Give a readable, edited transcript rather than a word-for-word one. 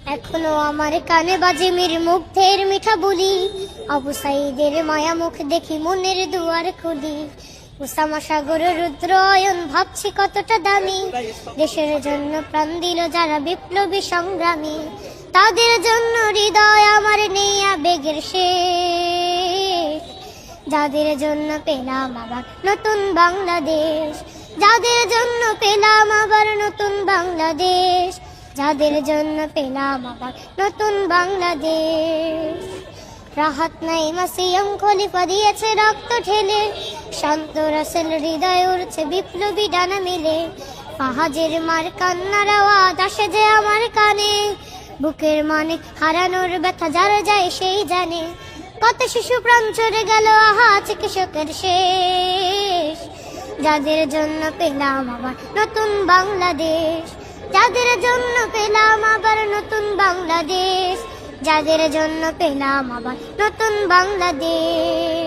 এখনো আমার কানে বাজে মীর মুগ্ধের মিঠা বলি, আবু সাইদের মায়া মুখ দেখি মনের দুয়ার খুলি। উসামা সাগর রুদ্র অয়ন ভাবছি কতটা দামি, দেশের জন্য প্রাণ দিল যারা বিপ্লবী সংগ্রামী। তাদের জন্য হৃদয় আমার নেই আবেগের শেষ, যাদের জন্য পেলাম আবার নতুন বাংলাদেশ, যাদের জন্য পেলাম আবার নতুন বাংলাদেশ, যাদের জন্য পেলাম আবার নতুন বাংলাদেশ। রাহাত নাইমা সিএম খলিফা দিয়েছে রক্ত ঢেলে, শান্ত রাসেল হৃদয় উড়ছে বিপ্লবী ডানা মেলে। ফাহাজের মার কান্নার আওয়াজ আসে যে আমার কানে, বুকের মানে হারানোর ব্যথা যারা যায় সেই জানে। কত শিশু প্রাণ চলে গেল আহা চিকিৎসকের শেষ, যাদের জন্য পেলাম আবার নতুন বাংলাদেশ, যাদের জন্য পেলাম আবার নতুন বাংলাদেশ, যাদের জন্য পেলাম আবার নতুন বাংলাদেশ।